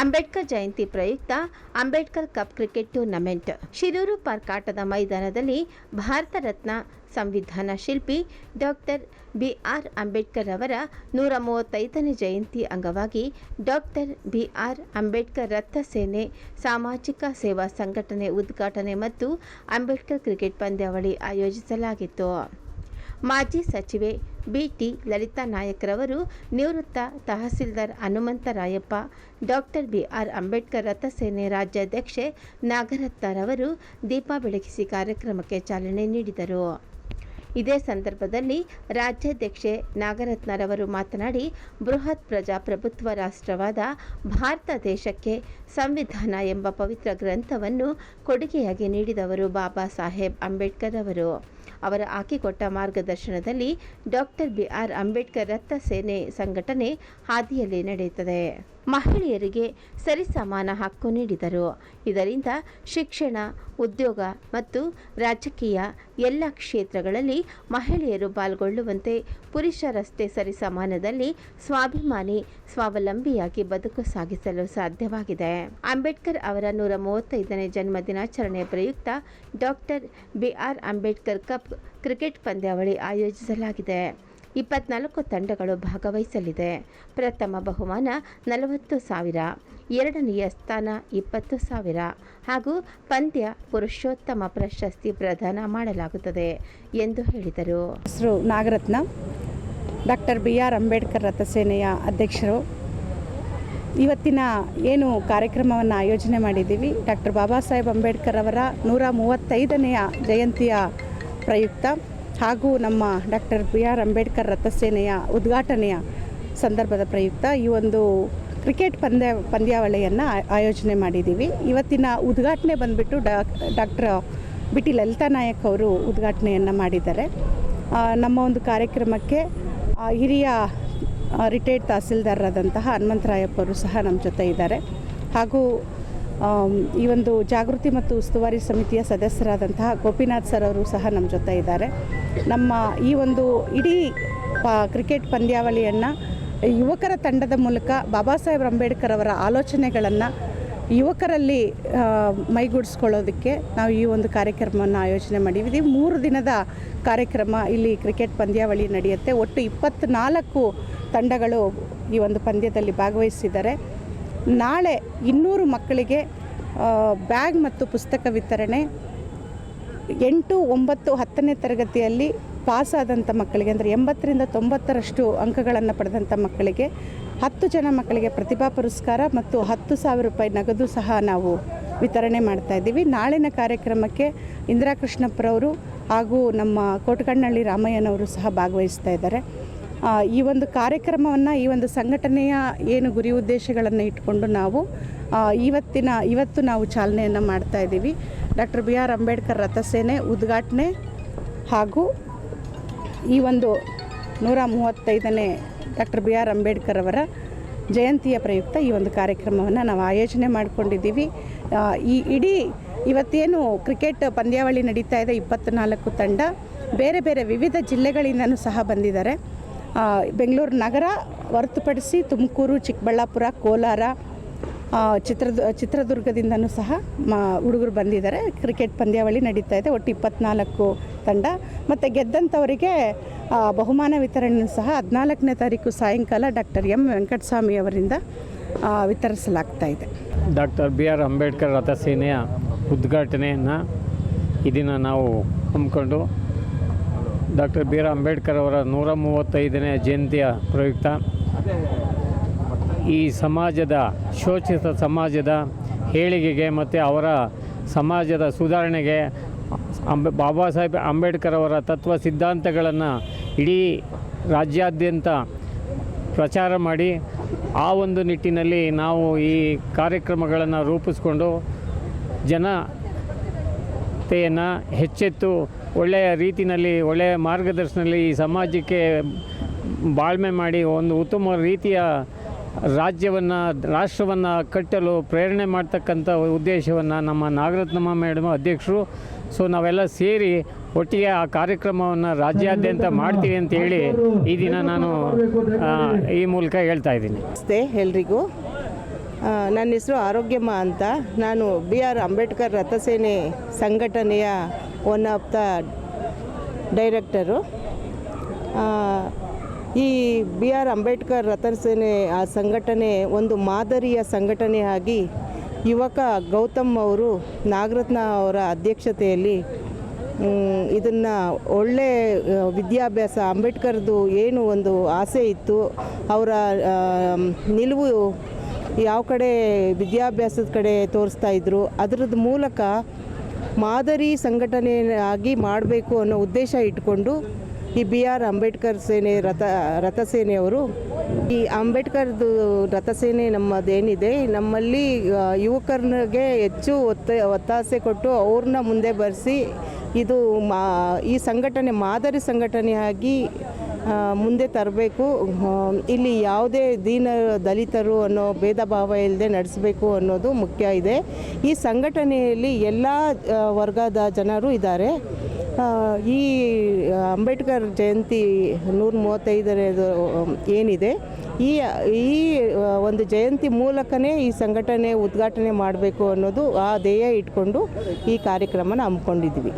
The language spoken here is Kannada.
ಅಂಬೇಡ್ಕರ್ ಜಯಂತಿ ಪ್ರಯುಕ್ತ Ambedkar cup cricket tournament Shirur park ಆಟದ ಮೈದಾನದಲ್ಲಿ ಭಾರತ ರತ್ನ ಸಂವಿಧಾನ ಶಿಲ್ಪಿ ಡಾಕ್ಟರ್ ಬಿಆರ್ ಅಂಬೇಡ್ಕರ್ ಅವರ 135ನೇ ಜಯಂತಿ ಅಂಗವಾಗಿ ಡಾಕ್ಟರ್ ಬಿಆರ್ ಅಂಬೇಡ್ಕರ್ ರಥ ಸೇನೆ ಸಾಮಾಜಿಕ ಸೇವಾ ಸಂಘಟನೆ ಉದ್ಘಾಟನೆ ಮತ್ತು ಅಂಬೇಡ್ಕರ್ ಕ್ರಿಕೆಟ್ ಪಂದ್ಯಾವಳಿ ಆಯೋಜಿಸಲಾಗಿತ್ತು. ಮಾಜಿ ಸಚಿವೆ ಬಿಟಿ ಲಲಿತಾ ನಾಯಕ್ರವರು, ನಿವೃತ್ತ ತಹಸೀಲ್ದಾರ್ ಹನುಮಂತರಾಯಪ್ಪ, ಡಾಕ್ಟರ್ ಬಿಆರ್ ಅಂಬೇಡ್ಕರ್ ರಥಸೇನೆ ರಾಜ್ಯಾಧ್ಯಕ್ಷೆ ನಾಗರತ್ನರವರು ದೀಪ ಬೆಳಗಿಸಿ ಕಾರ್ಯಕ್ರಮಕ್ಕೆ ಚಾಲನೆ ನೀಡಿದರು. ಇದೇ ಸಂದರ್ಭದಲ್ಲಿ ರಾಜ್ಯಾಧ್ಯಕ್ಷೆ ನಾಗರತ್ನರವರು ಮಾತನಾಡಿ, ಬೃಹತ್ ಪ್ರಜಾಪ್ರಭುತ್ವ ರಾಷ್ಟ್ರವಾದ ಭಾರತ ದೇಶಕ್ಕೆ ಸಂವಿಧಾನ ಎಂಬ ಪವಿತ್ರ ಗ್ರಂಥವನ್ನು ಕೊಡುಗೆಯಾಗಿ ನೀಡಿದವರು ಬಾಬಾ ಸಾಹೇಬ್ ಅಂಬೇಡ್ಕರ್ ಅವರು. ಅವರ ಹಾಕಿಕೊಟ್ಟ ಮಾರ್ಗದರ್ಶನದಲ್ಲಿ ಡಾಕ್ಟರ್ ಬಿಆರ್ ಅಂಬೇಡ್ಕರ್ ರಥ ಸೇನೆ ಸಂಘಟನೆ ಹಾದಿಯಲ್ಲಿ ನಡೆಯುತ್ತದೆ. ಮಹಿಳೆಯರಿಗೆ ಸರಿಸಮಾನ ಹಕ್ಕು ನೀಡಿದರು. ಇದರಿಂದ ಶಿಕ್ಷಣ, ಉದ್ಯೋಗ ಮತ್ತು ರಾಜಕೀಯ ಎಲ್ಲ ಕ್ಷೇತ್ರಗಳಲ್ಲಿ ಮಹಿಳೆಯರು ಪಾಲ್ಗೊಳ್ಳುವಂತೆ ಪುರುಷರಷ್ಟೇ ಸರಿಸಮಾನದಲ್ಲಿ ಸ್ವಾಭಿಮಾನಿ, ಸ್ವಾವಲಂಬಿಯಾಗಿ ಬದುಕು ಸಾಗಿಸಲು ಸಾಧ್ಯವಾಗಿದೆ. ಅಂಬೇಡ್ಕರ್ ಅವರ 135ನೇ ಜನ್ಮ ದಿನಾಚರಣೆ ಪ್ರಯುಕ್ತ doctor BR Ambedkar cup cricket ಪಂದ್ಯಾವಳಿ ಆಯೋಜಿಸಲಾಗಿದೆ. 24 ತಂಡಗಳು ಭಾಗವಹಿಸಲಿದೆ. ಪ್ರಥಮ ಬಹುಮಾನ 40,000, ಎರಡನೆಯ ಸ್ಥಾನ 20,000 ಹಾಗೂ ಪಂದ್ಯ ಪುರುಷೋತ್ತಮ ಪ್ರಶಸ್ತಿ ಪ್ರದಾನ ಮಾಡಲಾಗುತ್ತದೆ ಎಂದು ಹೇಳಿದರು. ಹೆಸರು ನಾಗರತ್ನ, ಡಾಕ್ಟರ್ ಬಿಆರ್ ಅಂಬೇಡ್ಕರ್ ರಥಸೇನೆಯ ಅಧ್ಯಕ್ಷರು. ಇವತ್ತಿನ ಏನು ಕಾರ್ಯಕ್ರಮವನ್ನು ಆಯೋಜನೆ ಮಾಡಿದ್ದೀವಿ, ಡಾಕ್ಟರ್ ಬಾಬಾ ಸಾಹೇಬ್ ಅಂಬೇಡ್ಕರ್ ಅವರ 135ನೆಯ ಜಯಂತಿಯ ಪ್ರಯುಕ್ತ ಹಾಗೂ ನಮ್ಮ ಡಾಕ್ಟರ್ ಬಿಆರ್ ಅಂಬೇಡ್ಕರ್ ರಥಸೇನೆಯ ಉದ್ಘಾಟನೆಯ ಸಂದರ್ಭದ ಪ್ರಯುಕ್ತ ಈ ಒಂದು ಕ್ರಿಕೆಟ್ ಪಂದ್ಯಾವಳಿಯನ್ನು ಆಯೋಜನೆ ಮಾಡಿದ್ದೀವಿ. ಇವತ್ತಿನ ಉದ್ಘಾಟನೆ ಬಂದುಬಿಟ್ಟು ಡಾಕ್ಟರ್ ಬಿಟಿ ಲಲಿತಾ ನಾಯಕ್ ಅವರು ಉದ್ಘಾಟನೆಯನ್ನು ಮಾಡಿದ್ದಾರೆ. ನಮ್ಮ ಒಂದು ಕಾರ್ಯಕ್ರಮಕ್ಕೆ ಹಿರಿಯ ರಿಟೈರ್ಡ್ ತಹಸೀಲ್ದಾರರಾದಂತಹ ಹನುಮಂತರಾಯಪ್ಪ ಅವರು ಸಹ ನಮ್ಮ ಜೊತೆ ಇದ್ದಾರೆ. ಹಾಗೂ ಈ ಒಂದು ಜಾಗೃತಿ ಮತ್ತು ಉಸ್ತುವಾರಿ ಸಮಿತಿಯ ಸದಸ್ಯರಾದಂತಹ ಗೋಪಿನಾಥ್ ಸರ್ ಅವರು ಸಹ ನಮ್ಮ ಜೊತೆ ಇದ್ದಾರೆ. ನಮ್ಮ ಈ ಒಂದು ಇಡೀ ಕ್ರಿಕೆಟ್ ಪಂದ್ಯಾವಳಿಯನ್ನು ಯುವಕರ ತಂಡದ ಮೂಲಕ ಬಾಬಾ ಸಾಹೇಬ್ ಅಂಬೇಡ್ಕರ್ ಅವರ ಆಲೋಚನೆಗಳನ್ನು ಯುವಕರಲ್ಲಿ ಮೈಗೂಡಿಸ್ಕೊಳ್ಳೋದಕ್ಕೆ ನಾವು ಈ ಒಂದು ಕಾರ್ಯಕ್ರಮವನ್ನು ಆಯೋಜನೆ ಮಾಡಿದ್ದೀವಿ. 3 ದಿನದ ಕಾರ್ಯಕ್ರಮ ಇಲ್ಲಿ ಕ್ರಿಕೆಟ್ ಪಂದ್ಯಾವಳಿ ನಡೆಯುತ್ತೆ. ಒಟ್ಟು 24 ತಂಡಗಳು ಈ ಒಂದು ಪಂದ್ಯದಲ್ಲಿ ಭಾಗವಹಿಸಿದ್ದಾರೆ. ನಾಳೆ 200 ಮಕ್ಕಳಿಗೆ ಬ್ಯಾಗ್ ಮತ್ತು ಪುಸ್ತಕ ವಿತರಣೆ, 8, 9, 10ನೇ ತರಗತಿಯಲ್ಲಿ ಪಾಸಾದಂಥ ಮಕ್ಕಳಿಗೆ ಅಂದರೆ 80ರಿಂದ 90ರಷ್ಟು ಅಂಕಗಳನ್ನು ಪಡೆದಂಥ ಮಕ್ಕಳಿಗೆ 10 ಜನ ಮಕ್ಕಳಿಗೆ ಪ್ರತಿಭಾ ಪುರಸ್ಕಾರ ಮತ್ತು 10,000 ರೂಪಾಯಿ ನಗದು ಸಹ ನಾವು ವಿತರಣೆ ಮಾಡ್ತಾಯಿದ್ದೀವಿ. ನಾಳಿನ ಕಾರ್ಯಕ್ರಮಕ್ಕೆ ಇಂದಿರಾ ಕೃಷ್ಣಪ್ಪರವರು ಹಾಗೂ ನಮ್ಮ ಕೋಟಕಣ್ಣಹಳ್ಳಿ ರಾಮಯ್ಯನವರು ಸಹ ಭಾಗವಹಿಸ್ತಾ ಇದ್ದಾರೆ. ಈ ಒಂದು ಕಾರ್ಯಕ್ರಮವನ್ನು, ಈ ಒಂದು ಸಂಘಟನೆಯ ಏನು ಗುರಿ ಉದ್ದೇಶಗಳನ್ನು ಇಟ್ಕೊಂಡು ನಾವು ಇವತ್ತು ನಾವು ಚಾಲನೆಯನ್ನು ಮಾಡ್ತಾಯಿದ್ದೀವಿ. ಡಾಕ್ಟರ್ ಬಿಆರ್ ಅಂಬೇಡ್ಕರ್ ರಥಸೇನೆ ಉದ್ಘಾಟನೆ ಹಾಗೂ ಈ ಒಂದು 135ನೇ ಡಾಕ್ಟರ್ ಬಿಆರ್ ಅಂಬೇಡ್ಕರ್ ಅವರ ಜಯಂತಿಯ ಪ್ರಯುಕ್ತ ಈ ಒಂದು ಕಾರ್ಯಕ್ರಮವನ್ನು ನಾವು ಆಯೋಜನೆ ಮಾಡಿಕೊಂಡಿದ್ದೀವಿ. ಈ ಇಡೀ ಇವತ್ತೇನು ಕ್ರಿಕೆಟ್ ಪಂದ್ಯಾವಳಿ ನಡೀತಾ ಇದೆ, 24 ತಂಡ ಬೇರೆ ಬೇರೆ ವಿವಿಧ ಜಿಲ್ಲೆಗಳಿಂದನೂ ಸಹ ಬಂದಿದ್ದಾರೆ. ಬೆಂಗಳೂರು ನಗರ ಹೊರತುಪಡಿಸಿ ತುಮಕೂರು, ಚಿಕ್ಕಬಳ್ಳಾಪುರ, ಕೋಲಾರ, ಚಿತ್ರದುರ್ಗದಿಂದನೂ ಸಹ ಹುಡುಗರು ಬಂದಿದ್ದಾರೆ. ಕ್ರಿಕೆಟ್ ಪಂದ್ಯಾವಳಿ ನಡೀತಾ ಇದೆ. ಒಟ್ಟು 24 ತಂಡ ಮತ್ತು ಗೆದ್ದಂಥವರಿಗೆ ಬಹುಮಾನ ವಿತರಣೆ ಸಹ 14ನೇ ತಾರೀಕು ಸಾಯಂಕಾಲ ಡಾಕ್ಟರ್ ಎಂ ವೆಂಕಟಸ್ವಾಮಿ ಅವರಿಂದ ವಿತರಿಸಲಾಗ್ತಾ ಇದೆ. ಡಾಕ್ಟರ್ ಬಿಆರ್ ಅಂಬೇಡ್ಕರ್ ರಥಸೇನೆಯ ಉದ್ಘಾಟನೆಯನ್ನು ಈ ದಿನ ನಾವು ಹಮ್ಮಿಕೊಂಡು ಡಾಕ್ಟರ್ ಬಿಆರ್ ಅಂಬೇಡ್ಕರ್ ಅವರ 135ನೇ ಜಯಂತಿಯ ಪ್ರಯುಕ್ತ ಈ ಸಮಾಜದ, ಶೋಷಿತ ಸಮಾಜದ ಏಳಿಗೆಗೆ ಮತ್ತು ಅವರ ಸಮಾಜದ ಸುಧಾರಣೆಗೆ ಬಾಬಾ ಸಾಹೇಬ್ ಅಂಬೇಡ್ಕರ್ ಅವರ ತತ್ವ ಸಿದ್ಧಾಂತಗಳನ್ನು ಇಡೀ ರಾಜ್ಯಾದ್ಯಂತ ಪ್ರಚಾರ ಮಾಡಿ ಆ ಒಂದು ನಿಟ್ಟಿನಲ್ಲಿ ನಾವು ಈ ಕಾರ್ಯಕ್ರಮಗಳನ್ನು ರೂಪಿಸ್ಕೊಂಡು ಜನತೆಯನ್ನು ಹೆಚ್ಚೆತ್ತು ಒಳ್ಳೆಯ ರೀತಿಯಲ್ಲಿ, ಒಳ್ಳೆಯ ಮಾರ್ಗದರ್ಶನದಲ್ಲಿ ಈ ಸಮಾಜಕ್ಕೆ ಬಾಳ್ಮೆ ಮಾಡಿ ಒಂದು ಉತ್ತಮ ರೀತಿಯ ರಾಷ್ಟ್ರವನ್ನು ಕಟ್ಟಲು ಪ್ರೇರಣೆ ಮಾಡ್ತಕ್ಕಂಥ ಉದ್ದೇಶವನ್ನು ನಮ್ಮ ನಾಗರತ್ನಮ್ಮ ಮೇಡಮ್ ಅಧ್ಯಕ್ಷರು. ಸೊ ನಾವೆಲ್ಲ ಸೇರಿ ಒಟ್ಟಿಗೆ ಆ ಕಾರ್ಯಕ್ರಮವನ್ನು ರಾಜ್ಯಾದ್ಯಂತ ಮಾಡ್ತೀವಿ ಅಂತೇಳಿ ಈ ದಿನ ನಾನು ಈ ಮೂಲಕ ಹೇಳ್ತಾ ಇದ್ದೀನಿ. ನಮಸ್ತೆ ಎಲ್ರಿಗೂ. ನನ್ನ ಹೆಸರು ಆರೋಗ್ಯಮ್ಮ ಅಂತ. ನಾನು ಬಿ ಆರ್ ಅಂಬೇಡ್ಕರ್ ರಥಸೇನೆ ಸಂಘಟನೆಯ ಒನ್ ಆಫ್ ದ ಡೈರೆಕ್ಟರು. ಈ ಬಿ ಆರ್ ಅಂಬೇಡ್ಕರ್ ರಥಸೇನೆ ಆ ಸಂಘಟನೆ ಒಂದು ಮಾದರಿಯ ಸಂಘಟನೆಯಾಗಿ ಯುವಕ ಗೌತಮ್ ಅವರು ನಾಗರತ್ನ ಅವರ ಅಧ್ಯಕ್ಷತೆಯಲ್ಲಿ ಇದನ್ನು ಒಳ್ಳೆ ವಿದ್ಯಾಭ್ಯಾಸ, ಅಂಬೇಡ್ಕರ್ದು ಏನು ಒಂದು ಆಸೆ ಇತ್ತು, ಅವರ ನಿಲುವು ಯಾವ ಕಡೆ ವಿದ್ಯಾಭ್ಯಾಸದ ಕಡೆ ತೋರಿಸ್ತಾ ಇದ್ದರು, ಅದರದ್ದು ಮೂಲಕ ಮಾದರಿ ಸಂಘಟನೆಯಾಗಿ ಮಾಡಬೇಕು ಅನ್ನೋ ಉದ್ದೇಶ ಇಟ್ಕೊಂಡು ಈ ಬಿ ಆರ್ ಅಂಬೇಡ್ಕರ್ ಸೇನೆ ರಥಸೇನೆಯವರು ಈ ಅಂಬೇಡ್ಕರ್ದು ರಥಸೇನೆ ನಮ್ಮದೇನಿದೆ, ನಮ್ಮಲ್ಲಿ ಯುವಕರಿಗೆ ಹೆಚ್ಚು ಒತ್ತಾಸೆ ಕೊಟ್ಟು ಅವ್ರನ್ನ ಮುಂದೆ ಬರೆಸಿ ಇದು ಈ ಸಂಘಟನೆ ಮಾದರಿ ಸಂಘಟನೆಯಾಗಿ ಮುಂದೆ ತರಬೇಕು. ಇಲ್ಲಿ ಯಾವುದೇ ದಲಿತರು ಅನ್ನೋ ಭೇದ ಭಾವ ಇಲ್ಲದೆ ನಡೆಸಬೇಕು ಅನ್ನೋದು ಮುಖ್ಯ ಇದೆ. ಈ ಸಂಘಟನೆಯಲ್ಲಿ ಎಲ್ಲ ವರ್ಗದ ಜನರು ಇದ್ದಾರೆ. ಈ ಅಂಬೇಡ್ಕರ್ ಜಯಂತಿ 135ನೇದು ಏನಿದೆ, ಈ ಒಂದು ಜಯಂತಿ ಮೂಲಕನೇ ಈ ಸಂಘಟನೆ ಉದ್ಘಾಟನೆ ಮಾಡಬೇಕು ಅನ್ನೋದು ಆ ಧ್ಯೇಯ ಇಟ್ಕೊಂಡು ಈ ಕಾರ್ಯಕ್ರಮನ ಹಮ್ಮಿಕೊಂಡಿದ್ವಿ.